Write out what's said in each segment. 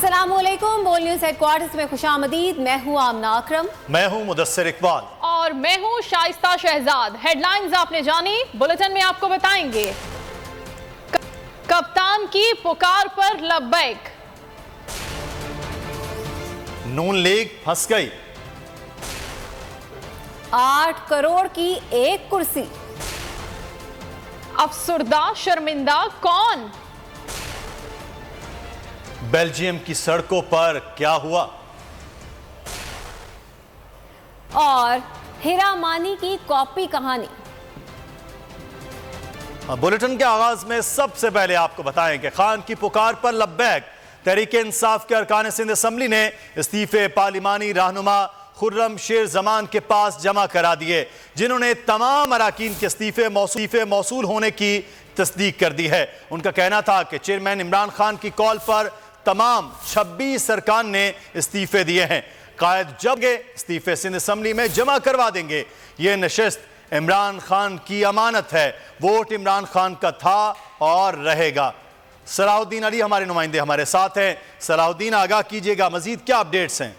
अस्सलाम वालेकुम। बोल न्यूज़ हेडक्वार्टर्स में खुशामदीद। मैं हूँ आमना अकरम। मैं हूँ मुदस्सिर इकबाल और मैं हूँ शाइस्ता शहजाद। हेडलाइंस आपने जानी, बुलेटिन में आपको बताएंगे। कप्तान की पुकार पर लब्बैक। नून लीग फंस गई। 8 करोड़ की एक कुर्सी। अफसुर्दा शर्मिंदा कौन? बेल्जियम की सड़कों पर क्या हुआ? और हीरा मानी की कॉपी कहानी। बुलेटिन के आगाज में सबसे पहले आपको बताएं कि खान की पुकार पर लब्बैक। तहरीक इंसाफ के अरकान सिंध असम्बली ने इस्तीफे पार्लिमानी रहनुमा खुर्रम शेर जमान के पास जमा करा दिए, जिन्होंने तमाम अराकीन के इस्तीफे मौसूल होने की तस्दीक कर दी है। उनका कहना था कि चेयरमैन इमरान खान की कॉल पर तमाम 26 अरकान ने इस्तीफे दिए हैं। कायद जब इस्तीफे सिंध असम्बली में जमा करवा देंगे। ये नशिस्त इमरान खान की अमानत है। वोट इमरान खान का था और रहेगा। सलाहुद्दीन अली हमारे नुमाइंदे हमारे साथ हैं। सलाहुद्दीन, आगाह कीजिएगा, मजीद क्या अपडेट्स हैं?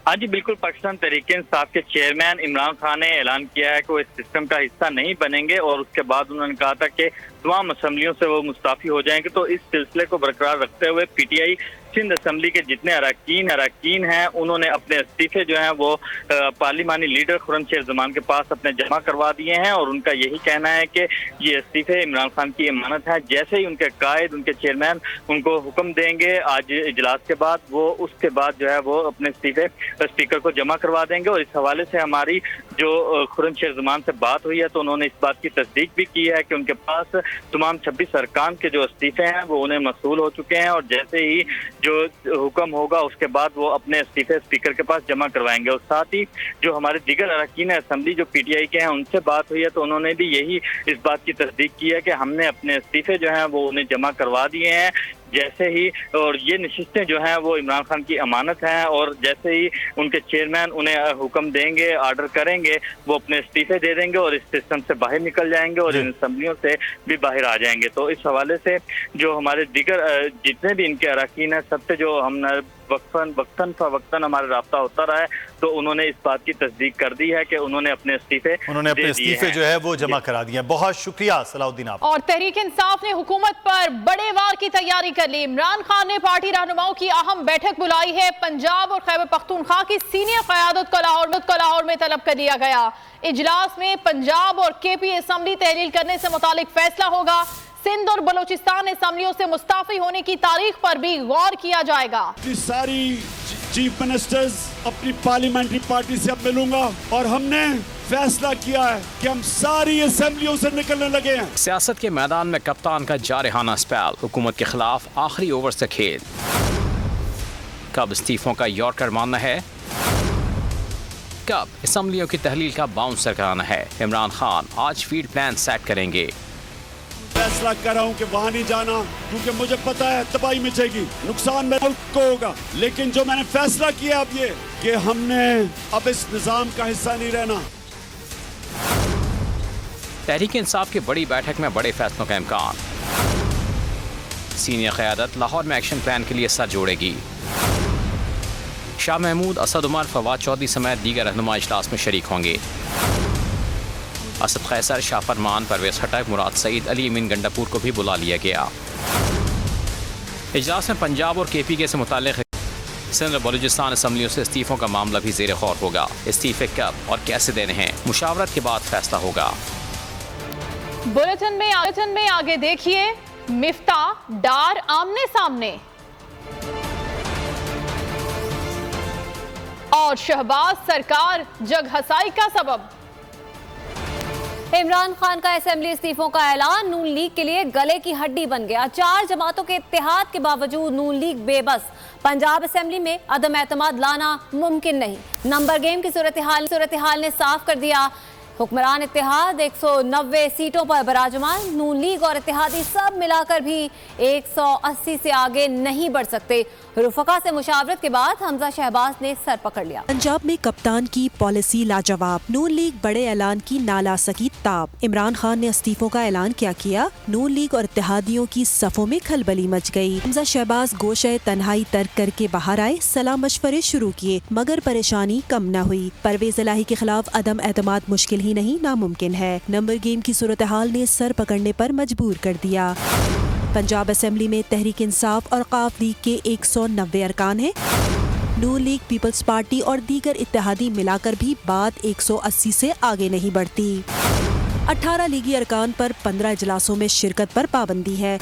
हाँ जी बिल्कुल, पाकिस्तान तहरीक इंसाफ के चेयरमैन इमरान खान ने ऐलान किया है कि वो इस सिस्टम का हिस्सा नहीं बनेंगे और उसके बाद उन्होंने कहा था कि तमाम असम्बलियों से वो मुस्ताफी हो जाएंगे। तो इस सिलसिले को बरकरार रखते हुए पीटीआई सिंध असम्बली के जितने अराकीन हैं उन्होंने अपने इस्तीफे जो हैं वो पार्लिमानी लीडर खुर्रम शेर जमान के पास अपने जमा करवा दिए हैं और उनका यही कहना है कि ये इस्तीफे इमरान खान की अमानत है। जैसे ही उनके कायद, उनके चेयरमैन उनको हुक्म देंगे आज इजलास के बाद, वो उसके बाद जो है वो अपने इस्तीफे स्पीकर को जमा करवा देंगे। और इस हवाले से हमारी जो खुर्रम शेर जमान से बात हुई है तो उन्होंने इस बात की तस्दीक भी की है कि उनके पास तमाम 26 अरकान के जो इस्तीफे हैं वो उन्हें मसूल हो चुके हैं और जैसे ही जो हुक्म होगा उसके बाद वो अपने इस्तीफे स्पीकर के पास जमा करवाएंगे। और साथ ही जो हमारे दीगर अरकान असम्बली जो पीटीआई के हैं उनसे बात हुई है तो उन्होंने भी यही इस बात की तस्दीक की है कि हमने अपने इस्तीफे जो हैं वो उन्हें जमा करवा दिए हैं जैसे ही, और ये नशिस्तें जो हैं वो इमरान खान की अमानत हैं और जैसे ही उनके चेयरमैन उन्हें हुक्म देंगे, आर्डर करेंगे, वो अपने इस्तीफे दे देंगे और इस सिस्टम से बाहर निकल जाएंगे और इन असम्बलियों से भी बाहर आ जाएंगे। तो इस हवाले से जो हमारे दीगर जितने भी इनके अरकान हैं सबसे जो हमने वक्तन हमारा राब्ता होता रहा है तो उन्होंने इस बात की तस्दीक कर दी है कि उन्होंने अपने इस्तीफे जो है वो जमा करा दिए। बहुत शुक्रिया सलाहुद्दीन आप। और तहरीक इंसाफ ने हुकूमत पर बड़े वार की तैयारी कर ली। इमरान खान ने पार्टी रहनुमाओं की अहम बैठक बुलाई है। पंजाब और खैबर पख्तूनख्वा की सीनियर क़यादत को लाहौर में तलब कर लिया गया। इजलास में पंजाब और केपी असम्बली तहलील करने से मुतालिक फैसला होगा। सिंध और बलोचिस्तान असम्बलियों से मुस्ताफी होने की तारीख पर भी गौर किया जाएगा। सारी चीफ मिनिस्टर्स अपनी पार्लियामेंट्री पार्टी से अब मिलूंगा और हमने फैसला किया है कि हम सारी असेंबलियों से निकलने लगे हैं। सियासत के मैदान में कप्तान का जारहाना स्पेल, हुकूमत के खिलाफ आखिरी ओवर से खेल। कब इस्तीफों का यॉर्कर मानना है, कब असेंबलियों की तहलील का बाउंसर कराना है। इमरान खान आज फील्ड प्लान सेट करेंगे। फैसला कर रहा हूं कि वहां नहीं जाना क्योंकि मुझे पता है तबाही मचेगी, नुकसान मेरे को होगा, लेकिन जो मैंने फैसला किया अब ये कि हमने अब इस निजाम का हिस्सा नहीं रहना। तहरीक इंसाफ की बड़ी बैठक में बड़े फैसलों का इम्कान। सीनियर क़यादत लाहौर में एक्शन प्लान के लिए सर जोड़ेगी। शाह महमूद, असद उमर, फवाद चौधरी समेत दीगर रहनुमा इजलास में शरीक होंगे। असद कैसर, शाह फरमान, परवेज खटक, मुराद सईद, अली अमीन गंडापुर को भी बुला लिया गया। इजलास में पंजाब और केपी के से मुताल्लिक़ सिंध और बलूचिस्तान असम्बलियों से इस्तीफों का मामला भी ज़ेर गौर होगा। इस्तीफे कब और कैसे देने हैं, मुशावरत के बाद फैसला होगा। बुलेटिन में आगे देखिए, मिफ्ता डार आमने सामने और शहबाज सरकार जग हसाई का सबब। इमरान खान का असेंबली इस्तीफों का ऐलान नून लीग के लिए गले की हड्डी बन गया। 4 जमातों के इत्तेहाद के बावजूद नून लीग बेबस। पंजाब असेंबली में अदम एतमाद लाना मुमकिन नहीं। नंबर गेम की सूरत हाल ने साफ कर दिया हुक्मरान इत्तेहाद 190 सीटों पर बराजमान। नून लीग और इत्तेहादी सब मिलाकर भी 180 से आगे नहीं बढ़ सकते। रुफका से मुशावरत के बाद हमजा शहबाज ने सर पकड़ लिया। पंजाब में कप्तान की पॉलिसी लाजवाब। नून लीग बड़े ऐलान की नाला सकी ताब। इमरान खान ने इस्तीफों का ऐलान क्या किया? नून लीग और इत्तेहादियों की सफों में खलबली मच गई। हमजा शहबाज गोशे तन्हाई तर्क करके बाहर आए, सलाह मशवरे शुरू किए, मगर परेशानी कम न हुई। परवेज इलाही के खिलाफ अदम एतमाद मुश्किल ही नहीं नामुमकिन है। नंबर गेम की सूरत हाल ने सर पकड़ने पर मजबूर कर दिया। पंजाब असेंबली में तहरीक इंसाफ और काफ लीग के 190 अरकान हैं। नून लीग, पीपल्स पार्टी और दीगर इत्तेहादी मिलाकर भी बात 180 से आगे नहीं बढ़ती। 18 लीगी अरकान पर 15 इजलासों में शिरकत पर पाबंदी है।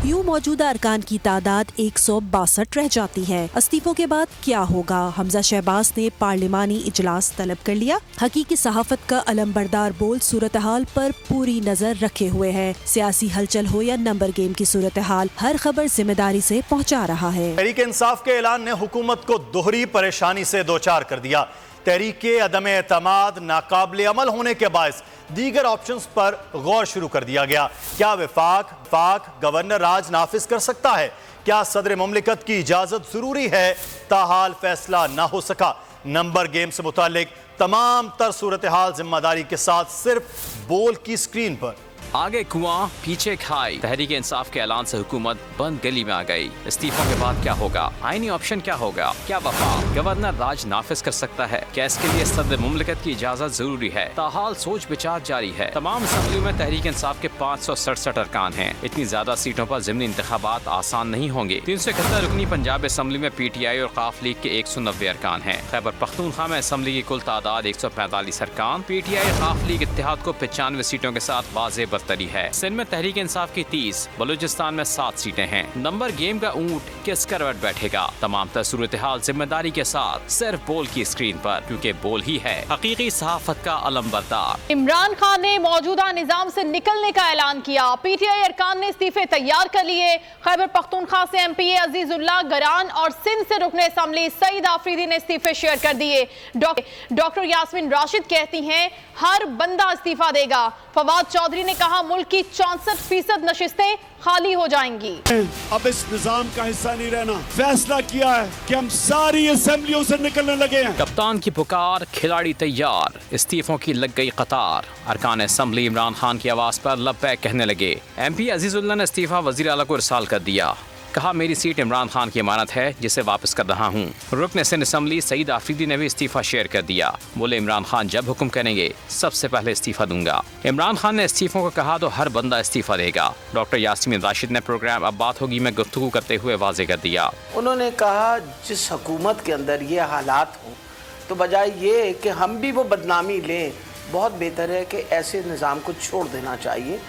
यूं मौजूदा अरकान की तादाद 162 रह जाती है। इस्तीफों के बाद क्या होगा? हमजा शहबाज ने पार्लिमानी इजलास तलब कर लिया। हकीकी सहाफत का अलमबरदार बोल सूरत हाल पर पूरी नजर रखे हुए है। सियासी हलचल हो या नंबर गेम की सूरत हाल, हर खबर जिम्मेदारी से पहुंचा रहा है। तहरीक इंसाफ के ऐलान ने हुकूमत को दोहरी परेशानी से दोचार कर दिया। तहरीक के अदम एतमाद नाकाबिल अमल होने के बायस दीगर ऑप्शंस पर गौर शुरू कर दिया गया। क्या वफाक गवर्नर राज नाफिज कर सकता है? क्या सदर मुमलिकत की इजाजत जरूरी है? ताहाल फैसला ना हो सका। नंबर गेम से मुतालिक तमाम तर सूरत हाल जिम्मेदारी के साथ सिर्फ बोल की स्क्रीन पर। आगे कुआं पीछे खाई। तहरीक इंसाफ के ऐलान से हुकूमत बंद गली में आ गई। इस्तीफों के बाद क्या होगा? आईनी ऑप्शन क्या होगा? क्या वफाक गवर्नर राज नाफिज कर सकता है? क्या इसके लिए सदर मुमलिकत की इजाजत जरूरी है? ताहाल सोच विचार जारी है। तमाम असम्बलियों में तहरीक इंसाफ के 567 अरकान हैं। इतनी ज्यादा सीटों पर ज़िमनी इंतखाबात आसान नहीं होंगे। 371 रुकनी पंजाब असम्बली में PTI और काफ लीग के 190 अरकान हैं। खैबर पख्तूनख्वा में असम्बली की कुल तादाद 145 अरकान। PTI और काफ लीग इत्तेहाद को 95 सीटों के साथ वाज़े बरतरी है। सिंध में तहरीक इंसाफ की 30, बलूचिस्तान में 7 सीटें हैं। नंबर गेम का ऊंट किस करवट बैठेगा? तमाम सूरत हाल जिम्मेदारी के साथ सिर्फ बोल की स्क्रीन पर, क्योंकि बोल ही है हकीकी सहाफत का अलमबरदार। इमरान खान ने मौजूदा निजाम से निकलने का ऐलान किया। PTI अरकान ने इस्तीफे तैयार कर लिए। खैबर पख्तूनख्वा से MPA अजीजुल्लाह गरान और सिंध से रुकने असम्बली सईद आफरीदी ने इस्तीफे शेयर कर दिए। डॉक्टर यास्मीन राशिद कहती हैं हर बंदा इस्तीफा देगा। फवाद चौधरी ने कहा मुल्क की 64% नशिस्तें खाली हो जाएंगी। अब इस निजाम का हिस्सा नहीं रहना। फैसला किया है कि हम सारी असेंबलियों से निकलने लगे हैं। कप्तान की पुकार, खिलाड़ी तैयार, इस्तीफों की लग गई कतार। अरकान असेंबली इमरान खान की आवाज पर लब्बैक कहने लगे। MP अजीजुल्लाह ने इस्तीफा वजीर आला को इरसाल कर दिया। कहा मेरी सीट इमरान खान की अमानत है जिसे वापस कर रहा हूँ। रुकन सिंध असम्बली सईद आफरीदी ने भी इस्तीफा शेयर कर दिया। बोले इमरान खान जब हुक्म करेंगे सबसे पहले इस्तीफा दूंगा। इमरान खान ने इस्तीफों को कहा तो हर बंदा इस्तीफा देगा। डॉक्टर यास्मीन राशिद ने प्रोग्राम अब बात होगी में गुफ्तगू करते हुए वाजे कर दिया। उन्होंने कहा जिस हुकूमत के अंदर ये हालात हो तो बजाय ये कि हम भी वो बदनामी लें, बहुत बेहतर है कि ऐसे निज़ाम को छोड़ देना चाहिए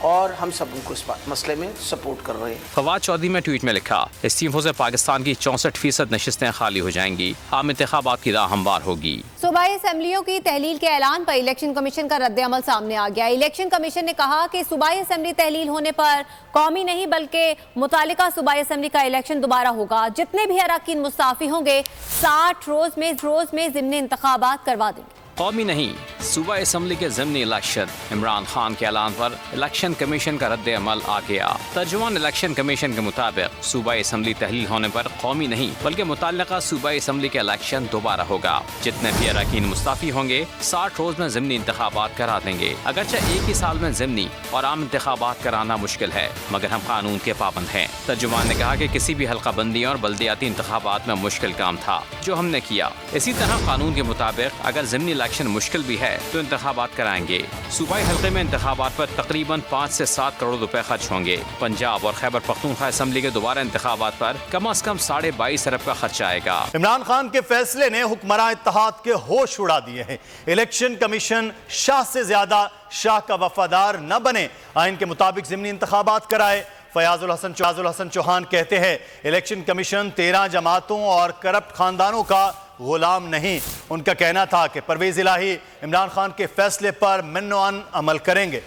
और हम सब उनको इस मसले में सपोर्ट कर रहे हैं। फवाद चौधरी ने ट्वीट में लिखा इस्तीफों से पाकिस्तान की 64% नशिस्तें खाली हो जाएंगी। आम इंतखाबात की राह हमवार होगी। सूबाई असेंबलियों की तहलील के ऐलान पर इलेक्शन कमीशन का रद्द-ए-अमल सामने आ गया। इलेक्शन कमीशन ने कहा कि सूबाई असेंबली तहलील होने पर कौमी नहीं बल्कि मुतालिका सूबाई असेंबली का इलेक्शन दोबारा होगा। जितने भी अरकान मुस्ताफी होंगे 60 रोज में ज़िमनी इंतखाबात करवा देंगे। कौमी नहीं, सूबा असम्बली के ज़िमनी इलेक्शन। इमरान खान के ऐलान पर इलेक्शन कमीशन का रद्द अमल आ गया। तर्जुमान इलेक्शन कमीशन के मुताबिक सूबा असम्बली तहलील होने पर कौमी नहीं बल्कि मुताल्लिका सूबा असम्बली का इलेक्शन दोबारा होगा। जितने भी अरकान मुस्ताफी होंगे 60 रोज में ज़िमनी इंतखाबात करा देंगे। अगरचे एक ही साल में ज़िमनी और आम इंतखाबात कराना मुश्किल है मगर हम कानून के पाबंद हैं। तर्जुमान ने कहा कि किसी भी हल्का बंदी और बल्दियाती इंतखाबात में मुश्किल काम था जो हमने किया। इसी तरह कानून के मुताबिक अगर ज़िमनी इलेक्शन मुश्किल भी है तो इंतखाबात कराएंगे। सूबाई हल्के में इंतखाबात पर तकरीबन 5 से 7 करोड़ रुपए खर्च होंगे। पंजाब और खैबर पख्तूनख्वा असेंबली के दोबारा इंतखाबात पर कम से कम 22.5 अरब का खर्चा आएगा। इमरान खान के फैसले ने हुक्मरान इत्तेहाद के होश उड़ा दिए हैं। इलेक्शन कमीशन शाह से ज्यादा शाह का वफादार न बने, आइन के मुताबिक ज़िमनी इंतखाबात कराए। फयाजुल हसन चौहान कहते हैं इलेक्शन कमीशन 13 जमातों और करप्ट खानदानों का गुलाम नहीं। उनका कहना था कि परवेज इलाही इमरान खान के फैसले पर मिन्नोअन अमल करेंगे।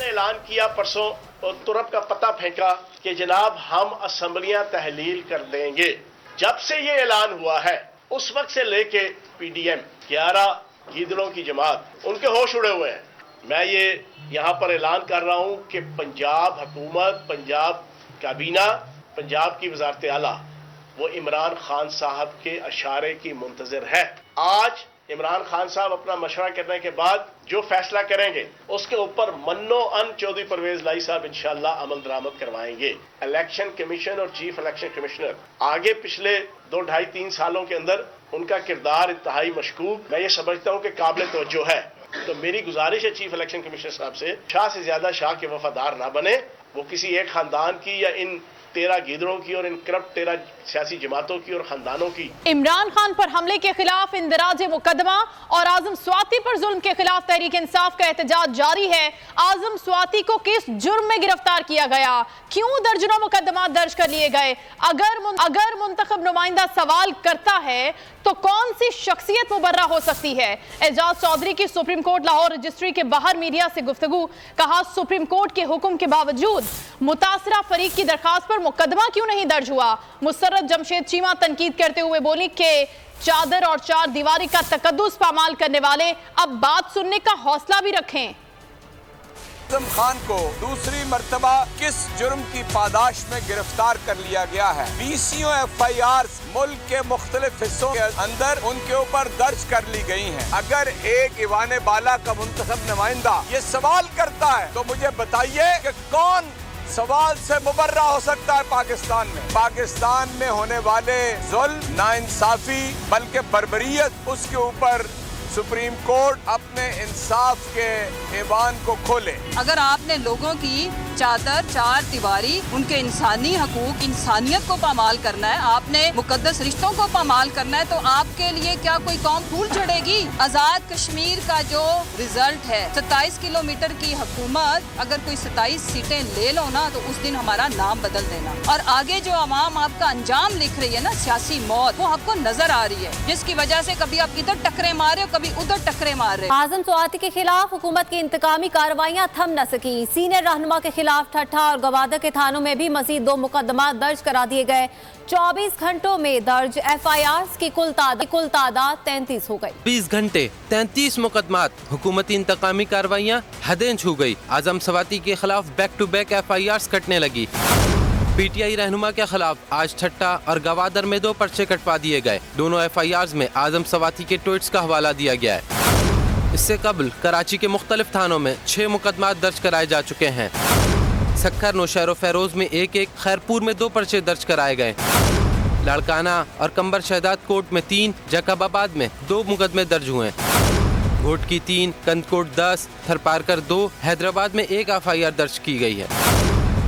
ऐलान किया परसों और तुरंत का पता फेंका कि जनाब हम असेंबलियां तहलील कर देंगे। जब से ये ऐलान हुआ है उस वक्त से लेके PDM 11 गीदड़ों की जमात उनके होश उड़े हुए हैं। मैं ये यहाँ पर ऐलान कर रहा हूँ कि पंजाब हुकूमत, पंजाब काबीना, पंजाब की वजारत आला वो इमरान खान साहब के अशारे की मुंतजर है। आज इमरान खान साहब अपना मशवरा करने के बाद जो फैसला करेंगे उसके ऊपर मन्नो अन चौधरी परवेज लाई साहब इंशाअल्लाह अमल दरामद करवाएंगे। इलेक्शन कमीशन और चीफ इलेक्शन कमिश्नर आगे पिछले 2, 2.5, 3 सालों के अंदर उनका किरदार इंतहाई मशकूक, मैं ये समझता हूँ कि काबिल तवज्जो है। तो मेरी गुजारिश है चीफ इलेक्शन कमिश्नर साहब से ज्यादा शाह के वफादार ना बने, वो किसी एक खानदान की या इन 13 गीदड़ों की और इन करप्ट 13 सियासी जमातों की और खानदानों की। इमरान खान पर हमले के खिलाफ इंदराज मुकदमा और आजम स्वाति पर जुल्म के खिलाफ तहरीक इंसाफ का एहतजाज जारी है। आजम स्वाति को किस जुर्म में गिरफ्तार किया गया, क्यों दर्जनों मुकदमा दर्ज कर लिए गए? अगर मुंतखब नुमाइंदा सवाल करता है तो कौन सी शख्सियत मुबर्रा हो सकती है? एजाज चौधरी की सुप्रीम कोर्ट लाहौर रजिस्ट्री के बाहर मीडिया से गुफ्तगू, कहा सुप्रीम कोर्ट के हुक्म के बावजूद मुतासरा फरीक की दरखास्त पर मुकदमा क्यों नहीं दर्ज हुआ? मुसर्रत जमशेद चीमा तनकीद करते हुए बोली कि चादर और चार दीवारी का तकद्दुस पामाल करने वाले अब बात सुनने का हौसला भी रखें। आजम खान को दूसरी मर्तबा किस जुर्म की पादाश में गिरफ्तार कर लिया गया है? 20 FIR मुल्क के मुख्तलिफ हिस्सों के अंदर उनके ऊपर दर्ज कर ली गई हैं। अगर एक ईवान बाला का मुंतखब नुमाइंदा ये सवाल करता है तो मुझे बताइए कि कौन सवाल से मुबर्रा हो सकता है पाकिस्तान में? पाकिस्तान में होने वाले जुल्म, नाइंसाफी बल्कि बर्बरियत, उसके ऊपर सुप्रीम कोर्ट अपने इंसाफ के ऐवान को खोले। अगर आपने लोगों की चादर, चार दीवारी, उनके इंसानी हकूक, इंसानियत को पामाल करना है, आपने मुकद्दस रिश्तों को पामाल करना है, तो आपके लिए क्या कोई कौम फूल चढ़ेगी? आजाद कश्मीर का जो रिजल्ट है, 27 किलोमीटर की हुकूमत, अगर कोई 27 सीटें ले लो ना तो उस दिन हमारा नाम बदल देना। और आगे जो अवाम आपका अंजाम लिख रही है ना, सियासी मौत, वो आपको नजर आ रही है, जिसकी वजह से कभी आप इधर टकरे मारे हो, कभी उधर टकरे मार रहे। आजम स्वाति के खिलाफ हुकूमत की इंतकामी कार्रवाइयां थम न सकी। सीनियर रहनुमा के खिलाफ ठट्ठा और गवादर के थानों में भी मजीद 2 मुकदमा दर्ज करा दिए गए। 24 घंटों में दर्ज FIRs की कुल तादाद 33 हो गई। 20 घंटे 33 मुकदमात, हुकूमती इंतकामी कार्रवाइयां हदें छू गई। आजम स्वाति के खिलाफ बैक टू बैक FIRs कटने लगी। PTI रहनुमा के खिलाफ आज ठट्टा और गवादर में 2 पर्चे कटवा दिए गए। दोनों FIRs में आजम स्वाति के ट्वीट्स का हवाला दिया गया है। इससे कबल कराची के मुख्तलिफ थानों में 6 मुकदमात दर्ज कराए जा चुके हैं। सक्खर, नौशहर और फैरोज में 1-1, खैरपुर में 2 पर्चे दर्ज कराए गए। लाड़काना और कंबर शहदाद कोर्ट में 3, जैकबाबाद में 2 मुकदमे दर्ज हुए। घोट की 3, कंदकोट 10, थरपारकर 2, हैदराबाद में 1 FIR दर्ज की गई है।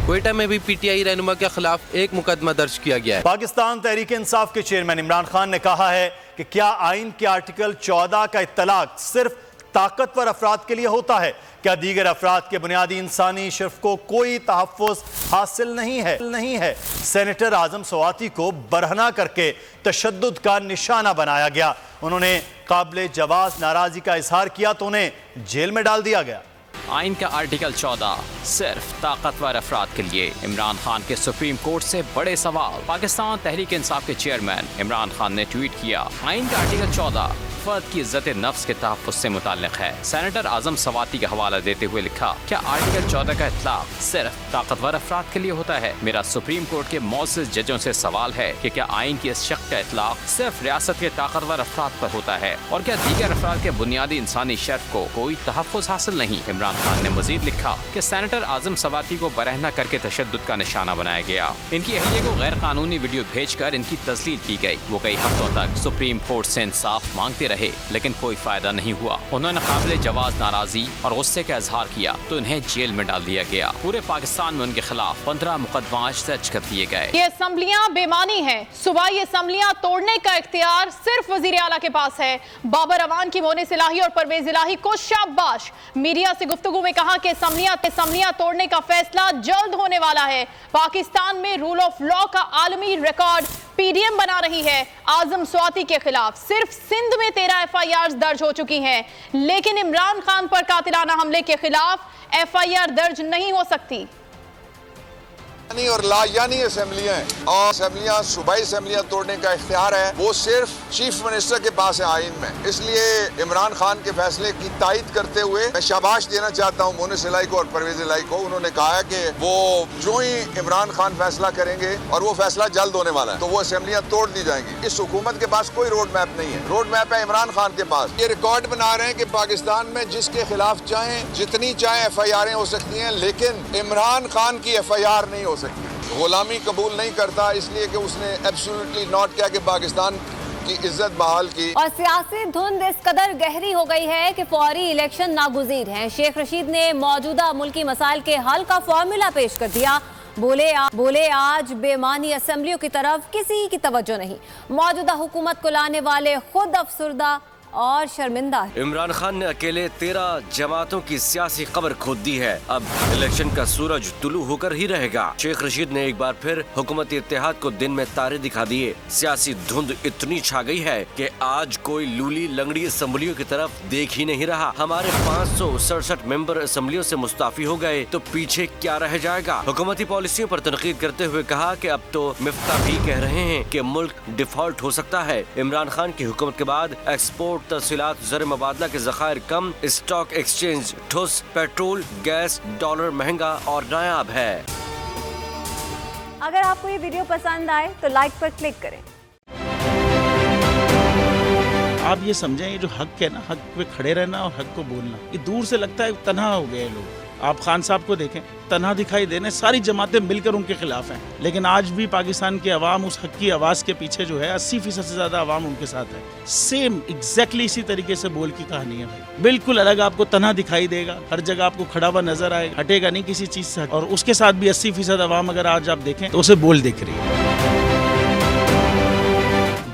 क्वेटा में भी PTI रहनुमा के खिलाफ 1 मुकदमा दर्ज किया गया है। पाकिस्तान तहरीक इंसाफ के चेयरमैन इमरान खान ने कहा है कि क्या आइन के आर्टिकल 14 का इत्तलाक सिर्फ ताकतवर अफराद के लिए होता है? क्या दीगर अफराद के बुनियादी इंसानी शर्फ को कोई तहफ़्फ़ुज़ हासिल नहीं है? सेनेटर आजम स्वाति को बरहना करके तशद्दुद का निशाना बनाया गया। उन्होंने काबिल जवाज़ नाराज़गी का इजहार किया तो उन्हें जेल में डाल दिया गया। आइन का आर्टिकल 14 सिर्फ ताकतवर अफराद के लिए। इमरान खान के सुप्रीम कोर्ट से बड़े सवाल। पाकिस्तान तहरीक इंसाफ के चेयरमैन इमरान खान ने ट्वीट किया, आइन का आर्टिकल 14 फर्द की इज्जत नफ्स के तहफ़्फ़ुज़ से मुताल्लिक़ है। सेनेटर आजम स्वाति का हवाला देते हुए लिखा, क्या आर्टिकल 14 का इत्तलाक सिर्फ ताकतवर अफराद के लिए होता है? मेरा सुप्रीम कोर्ट के मौजूद जजों से सवाल है कि क्या आइन की इस शक़्क़ का इत्तलाक सिर्फ रियासत के ताकतवर अफराद पर होता है, और क्या दीगर अफराद के बुनियादी इंसानी शर्फ को कोई तहफ़्फ़ुज़ हासिल नहीं? इमरान खान ने मजीद लिखा कि सेनेटर आजम स्वाति को बरहना करके तशद्दुद का निशाना बनाया गया। इनकी अहलिया को गैर कानूनी वीडियो भेजकर इनकी तस्लील की गई। वो कई हफ्तों तक सुप्रीम कोर्ट से इंसाफ मांगते रहे, लेकिन कोई फायदा नहीं हुआ। उन्होंने काबिल जवाज नाराजगी और गुस्से का इजहार किया तो इन्हें जेल में डाल दिया गया। पूरे पाकिस्तान में उनके खिलाफ 15 मुकदमा दर्ज कर दिए गए। ये असम्बलियां बेमानी है। सूबाई असम्बलियां तोड़ने का इख्तियार सिर्फ वजीर आला के पास है। बाबर अवान की मोनिस इलाही और परवेज इलाही को शाबाश। मीडिया से गुफ्तगू में कहा कि असम्बलियां तोड़ने का फैसला जल्द होने वाला है। पाकिस्तान में रूल ऑफ लॉ का आलमी रिकॉर्ड PDM बना रही है। आजम स्वाति के खिलाफ सिर्फ सिंध में 13 FIR दर्ज हो चुकी हैं, लेकिन इमरान खान पर कातिलाना हमले के खिलाफ FIR दर्ज नहीं हो सकती। और लायानी असम्बलियाँ हैं और असम्बलियाँ सूबाई असम्बलियाँ तोड़ने का इख्तियार है वो सिर्फ चीफ मिनिस्टर के पास है आइन में। इसलिए इमरान खान के फैसले की तायद करते हुए मैं शाबाश देना चाहता हूँ मोनिस इलाही को और परवेज इलाही को। उन्होंने कहा है कि वो जो ही इमरान खान फैसला करेंगे और वो फैसला जल्द होने वाला है तो वो असम्बलियाँ तोड़ दी जाएंगी। इस हुकूमत के पास कोई रोड मैप नहीं है, रोड मैप है इमरान खान के पास। ये रिकॉर्ड बना रहे हैं कि पाकिस्तान में जिसके खिलाफ चाहें जितनी चाहें FIR हो सकती हैं लेकिन इमरान खान की FIR नहीं हो सकती। गुलामी कबूल नहीं करता इसलिए कि उसने एब्सोल्युटली नॉट किया कि पाकिस्तान की इज्जत बहाल की। और सियासी धुंध इस कदर गहरी हो गई है कि फौरी इलेक्शन नागुज़ीर हैं। शेख रशीद ने मौजूदा मुल्की मसाइल के हल का फॉर्मूला पेश कर दिया। बोले आज बेमानी असेंबलियों की तरफ किसी की तवज्जो नहीं। मौजूदा हुकूमत को लाने वाले खुद अफसरदा और शर्मिंदा है। इमरान खान ने अकेले 13 जमातों की सियासी कब्र खोद दी है। अब इलेक्शन का सूरज तुलू होकर ही रहेगा। शेख रशीद ने एक बार फिर हुकूमती इत्तेहाद को दिन में तारे दिखा दिए। सियासी धुंध इतनी छा गई है कि आज कोई लूली लंगड़ी असम्बलियों की तरफ देख ही नहीं रहा। हमारे 567 मेंबर असम्बलियों से मुस्ताफी हो गए तो पीछे क्या रह जाएगा। हुकूमती पॉलिसियों पर तनकीद करते हुए कहा कि अब तो मिफ्ता भी कह रहे हैं कि मुल्क डिफॉल्ट हो सकता है। इमरान खान की हुकूमत के बाद एक्सपोर्ट तफसीलात ज़र मुबादला के ज़खायर कम, स्टॉक एक्सचेंज ठुस, पेट्रोल गैस डॉलर महंगा और नायाब है। अगर आपको ये वीडियो पसंद आए तो लाइक पर क्लिक करें। आप ये समझें ये जो हक है ना, हक पे खड़े रहना और हक को बोलना, ये दूर से लगता है तन्हा हो गए लोग। आप खान साहब को देखें, तन्हा दिखाई देने, सारी जमातें मिलकर उनके खिलाफ हैं, लेकिन आज भी पाकिस्तान की आवाम उस हक की आवाज़ के पीछे जो है 80% से ज़्यादा आवाम उनके साथ है। सेम एग्जैक्टली इसी तरीके से बोल की कहानी है भाई। बिल्कुल अलग आपको तन्हा दिखाई देगा, हर जगह आपको खड़ा हुआ नजर आएगा, हटेगा नहीं किसी चीज़ से। और उसके साथ भी 80% आवाम अगर आज आप देखें तो उसे बोल दिख रही है।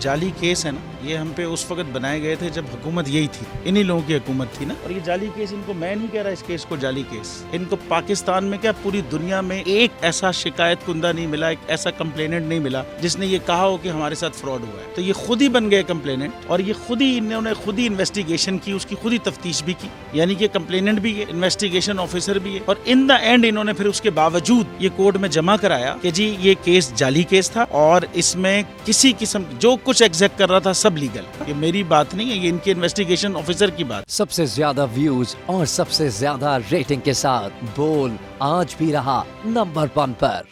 जाली केस है ना, ये हम पे उस वक्त बनाए गए थे जब हुकूमत यही थी, इन्हीं लोगों की हुकूमत थी ना। और ये जाली केस, इनको मैं नहीं कह रहा इस केस को जाली केस, इनको पाकिस्तान में क्या पूरी दुनिया में एक ऐसा शिकायत कुंदा नहीं मिला, एक ऐसा कंप्लेनेंट नहीं मिला जिसने ये कहा हो कि हमारे साथ फ्रॉड हुआ है। तो ये खुद ही बन गए कंप्लेनेंट और ये खुद ही इन्होंने खुद ही इन्वेस्टिगेशन की, उसकी खुद ही तफ्तीश भी की, यानी कि कंप्लेनेंट भी है, इन्वेस्टिगेशन ऑफिसर भी है। और इन द एंड इन्होंने फिर उसके बावजूद ये कोर्ट में जमा कराया कि जी ये केस जाली केस था और इसमें किसी किस्म जो कुछ एग्जैक्ट कर रहा था सब लीगल। ये मेरी बात नहीं है, ये इनके इन्वेस्टिगेशन ऑफिसर की बात। सबसे ज्यादा व्यूज और सबसे ज्यादा रेटिंग के साथ बोल आज भी रहा नंबर 1 पर।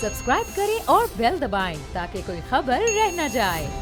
सब्सक्राइब करें और बेल दबाएं ताकि कोई खबर रह न जाए।